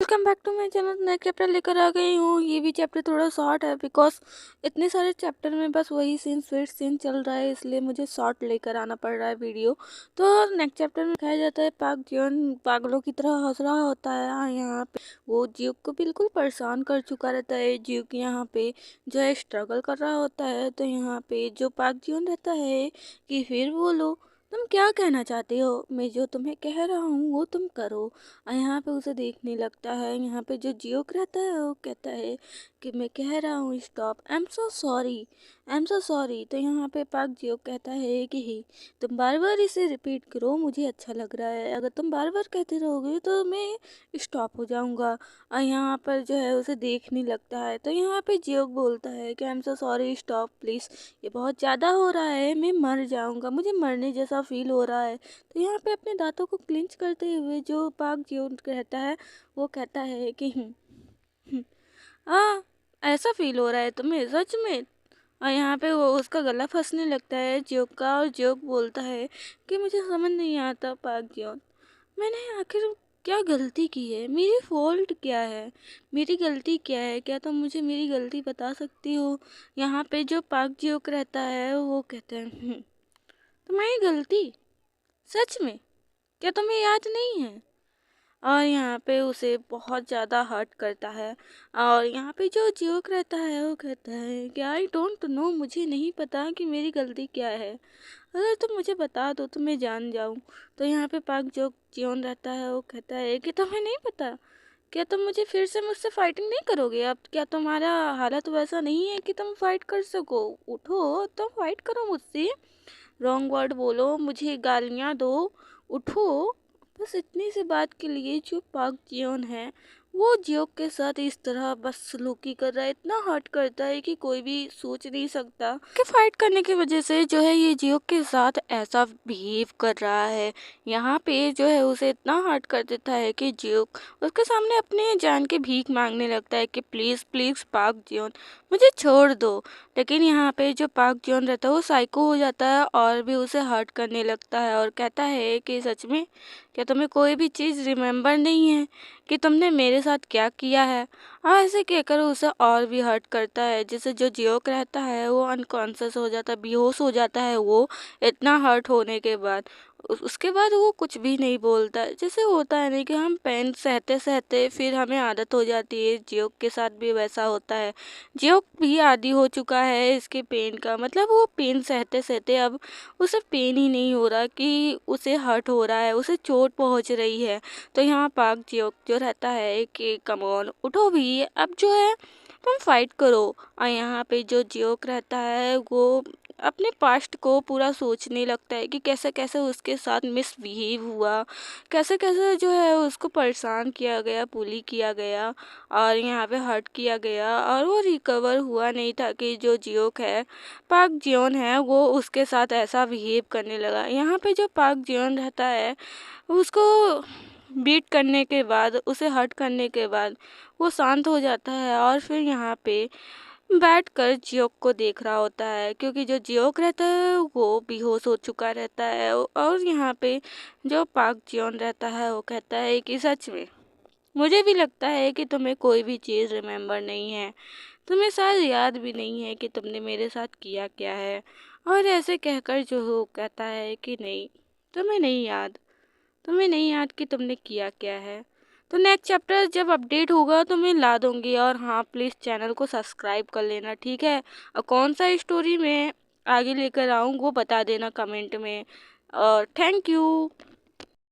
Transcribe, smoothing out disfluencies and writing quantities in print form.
Welcome back to my channel. नया chapter लेकर आ गई हूँ। ये भी चैप्टर थोड़ा शॉर्ट है बिकॉज इतने सारे चैप्टर में बस वही सीन स्वीट सीन चल रहा है, इसलिए मुझे शॉर्ट लेकर आना पड़ रहा है वीडियो। तो नेक्स्ट चैप्टर में दिखाया जाता है पाक जियोन पागलों की तरह हंस रहा होता है। यहाँ पे वो जियोक को बिल्कुल परेशान कर चुका रहता है। जियोक यहाँ पे जो है स्ट्रगल कर रहा होता है। तो यहाँ पे जो पाक जियोन रहता है कि फिर बोलो तुम क्या कहना चाहते हो, मैं जो तुम्हें कह रहा हूँ वो तुम करो। और यहाँ पे उसे देखने लगता है। यहाँ पे जो जियोक रहता है वो कहता है कि मैं कह रहा हूँ stop, I am so sorry, I am so sorry. तो यहाँ पे पाक जियोक कहता है कि ही तुम बार बार इसे रिपीट करो, मुझे अच्छा लग रहा है। अगर तुम बार बार कहते रहोगे तो मैं स्टॉप हो जाऊँगा। और यहाँ पर जो है उसे देखने लगता है। तो यहाँ पे जियोक बोलता है कि I am so sorry stop please, ये बहुत ज़्यादा हो रहा है, मैं मर जाऊँगा, मुझे मरने जैसा फील हो रहा है। तो यहाँ पे अपने दांतों को क्लिंच करते हुए जो पाक जियोन कहता है वो कहता है कि हाँ ऐसा फील हो रहा है तुम्हें सच में। और यहाँ पे वो उसका गला फंसने लगता है जियोक का। और जियोक बोलता है कि मुझे समझ नहीं आता पाक जियोन, मैंने आखिर क्या गलती की है, मेरी फॉल्ट क्या है, मेरी गलती क्या है, क्या तुम मुझे मेरी गलती बता सकती हो। यहाँ पे जो पाक जियोक रहता है वो कहता है तुम्हारी गलती, सच में, क्या तुम्हें याद नहीं है। और यहाँ पे उसे बहुत ज़्यादा हर्ट करता है। और यहाँ पे जो जियोक रहता है वो कहता है कि आई डोंट नो, मुझे नहीं पता कि मेरी गलती क्या है, अगर तुम मुझे बता दो तो मैं जान जाऊँ। तो यहाँ पे पाक जो जियोन रहता है वो कहता है कि तुम्हें नहीं पता, क्या तुम मुझे फिर से मुझसे फाइटिंग नहीं करोगे। अब क्या तुम्हारा हालत वैसा नहीं है कि तुम फाइट कर सको, उठो तुम फाइट करो मुझसे, रॉन्ग वर्ड बोलो, मुझे गालियाँ दो, उठो। बस इतनी सी बात के लिए जो पाक जियोन है वो जियोक के साथ इस तरह बस सलूकी कर रहा है, इतना हर्ट करता है कि कोई भी सोच नहीं सकता कि फाइट करने की वजह से जो है ये जियोक के साथ ऐसा बिहेव कर रहा है। यहाँ पे जो है उसे इतना हर्ट कर देता है कि जियोक उसके सामने अपने जान की भीख मांगने लगता है कि प्लीज़ प्लीज़ पाक जियोन मुझे छोड़ दो। लेकिन यहाँ पे जो पाक जियोन रहता है वो साइको हो जाता है और भी उसे हर्ट करने लगता है और कहता है कि सच में क्या तुम्हें कोई भी चीज़ रिमेम्बर नहीं है कि तुमने मेरे साथ क्या किया है। और ऐसे कहकर उसे और भी हर्ट करता है, जिससे जो जियोक रहता है वो अनकॉन्शियस हो जाता है, बेहोश हो जाता है वो इतना हर्ट होने के बाद। उसके बाद वो कुछ भी नहीं बोलता है। जैसे होता है नहीं कि हम पेन सहते सहते फिर हमें आदत हो जाती है, जियोक के साथ भी वैसा होता है। जियोक भी आदी हो चुका है इसके पेन का, मतलब वो पेन सहते सहते अब उसे पेन ही नहीं हो रहा कि उसे हर्ट हो रहा है, उसे चोट पहुंच रही है। तो यहाँ पाक जियोक जो रहता है कि कम ऑन उठो भी, अब जो है तुम फाइट करो। और यहाँ पे जो जियोक रहता है वो अपने पास्ट को पूरा सोचने लगता है कि कैसे कैसे उसके साथ मिसबिहेव हुआ, कैसे कैसे जो है उसको परेशान किया गया, बुली किया गया और यहाँ पे हर्ट किया गया। और वो रिकवर हुआ नहीं था कि जो जियोक है, पाक जियोन है, वो उसके साथ ऐसा बिहेव करने लगा। यहाँ पे जो पाक जियोन रहता है उसको बीट करने के बाद, उसे हर्ट करने के बाद वो शांत हो जाता है और फिर यहाँ पे बैठकर जियोक को देख रहा होता है, क्योंकि जो जियोक रहता है वो बेहोश हो चुका रहता है। और यहाँ पे जो पाक जियोन रहता है वो कहता है कि सच में मुझे भी लगता है कि तुम्हें कोई भी चीज़ रिमेम्बर नहीं है, तुम्हें शायद याद भी नहीं है कि तुमने मेरे साथ किया क्या है। और ऐसे कहकर जो वो कहता है कि नहीं, तुम्हें नहीं याद, तुम्हें नहीं याद कि तुमने किया क्या है। तो नेक्स्ट चैप्टर जब अपडेट होगा तो मैं ला दूंगी। और हाँ प्लीज़ चैनल को सब्सक्राइब कर लेना, ठीक है। और कौन सा स्टोरी मैं आगे लेकर आऊँ वो बता देना कमेंट में। और थैंक यू।